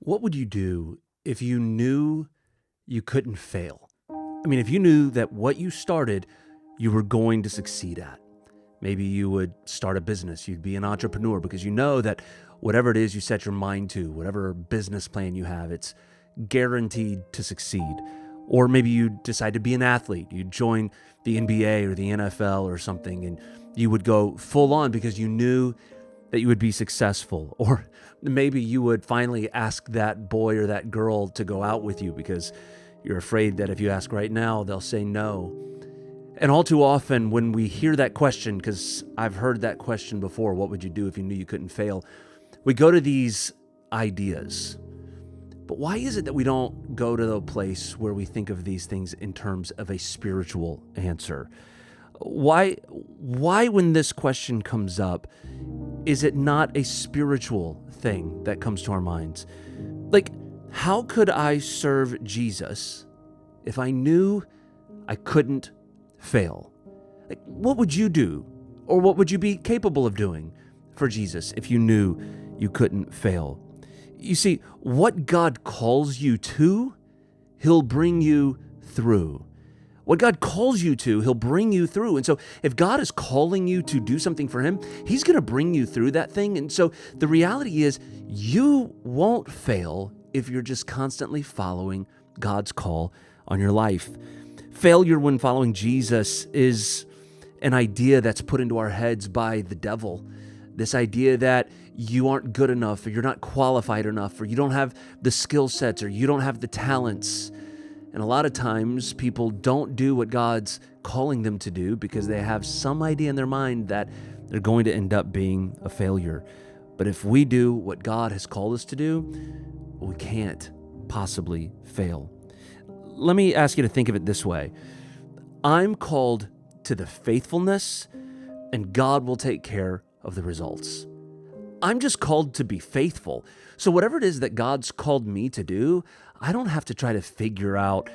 What would you do if you knew you couldn't fail? I mean, if you knew that what you started, you were going to succeed at. Maybe you would start a business. You'd be an entrepreneur because you know that whatever it is you set your mind to, whatever business plan you have, it's guaranteed to succeed. Or maybe you decide to be an athlete. You'd join the NBA or the NFL or something, and you would go full on because you knew that you would be successful. Or maybe you would finally ask that boy or that girl to go out with you because you're afraid that if you ask right now, they'll say no. And all too often when we hear that question, because I've heard that question before, what would you do if you knew you couldn't fail? We go to these ideas. But why is it that we don't go to the place where we think of these things in terms of a spiritual answer? Why when this question comes up, is it not a spiritual thing that comes to our minds? Like, how could I serve Jesus if I knew I couldn't fail? Like, what would you do? Or what would you be capable of doing for Jesus if you knew you couldn't fail? You see, what God calls you to, He'll bring you through. What God calls you to, He'll bring you through. And so if God is calling you to do something for Him, He's going to bring you through that thing. And so the reality is you won't fail if you're just constantly following God's call on your life. Failure when following Jesus is an idea that's put into our heads by the devil. This idea that you aren't good enough, or you're not qualified enough, or you don't have the skill sets, or you don't have the talents. And a lot of times people don't do what God's calling them to do because they have some idea in their mind that they're going to end up being a failure. But if we do what God has called us to do, we can't possibly fail. Let me ask you to think of it this way. I'm called to the faithfulness, and God will take care of the results. I'm just called to be faithful. So whatever it is that God's called me to do, I don't have to try to figure out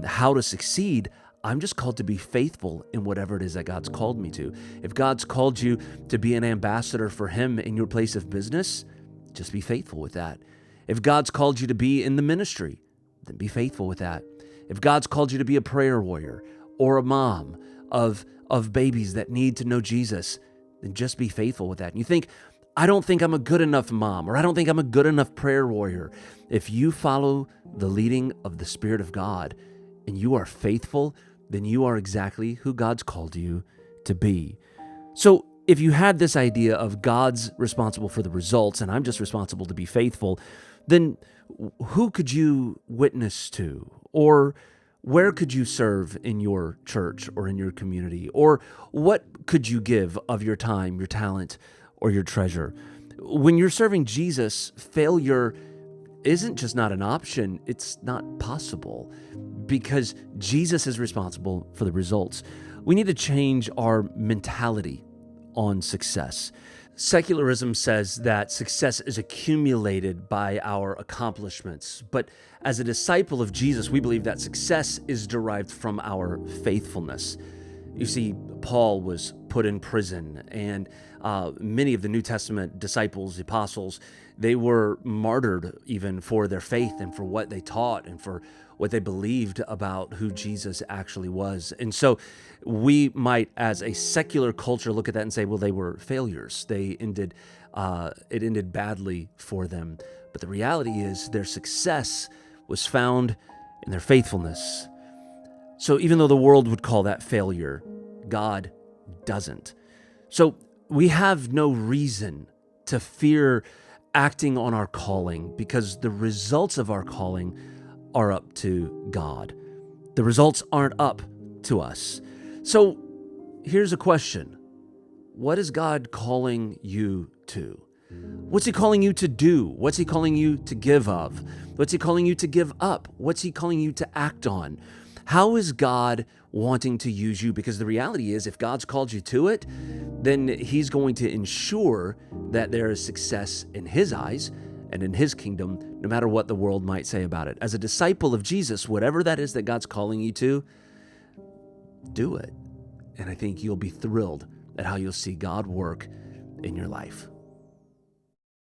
how to succeed. I'm just called to be faithful in whatever it is that God's called me to. If God's called you to be an ambassador for Him in your place of business, just be faithful with that. If God's called you to be in the ministry, then be faithful with that. If God's called you to be a prayer warrior or a mom of babies that need to know Jesus, then just be faithful with that. And you think, I don't think I'm a good enough mom, or I don't think I'm a good enough prayer warrior. If you follow the leading of the Spirit of God and you are faithful, then you are exactly who God's called you to be. So if you had this idea of God's responsible for the results and I'm just responsible to be faithful, then who could you witness to? Or where could you serve in your church or in your community? Or what could you give of your time, your talent, or your treasure? When you're serving Jesus, failure isn't just not an option, it's not possible because Jesus is responsible for the results. We need to change our mentality on success. Secularism says that success is accumulated by our accomplishments, but as a disciple of Jesus, we believe that success is derived from our faithfulness. You see, Paul was put in prison, and many of the New Testament disciples, the apostles, they were martyred even for their faith and for what they taught and for what they believed about who Jesus actually was. And so we might, as a secular culture, look at that and say, well, they were failures. It ended badly for them. But the reality is their success was found in their faithfulness. So even though the world would call that failure, God doesn't. So we have no reason to fear acting on our calling because the results of our calling are up to God. The results aren't up to us. So here's a question. What is God calling you to? What's He calling you to do? What's He calling you to give of? What's He calling you to give up? What's He calling you to act on? How is God wanting to use you? Because the reality is, if God's called you to it, then He's going to ensure that there is success in His eyes and in His kingdom, no matter what the world might say about it. As a disciple of Jesus, whatever that is that God's calling you to, do it. And I think you'll be thrilled at how you'll see God work in your life.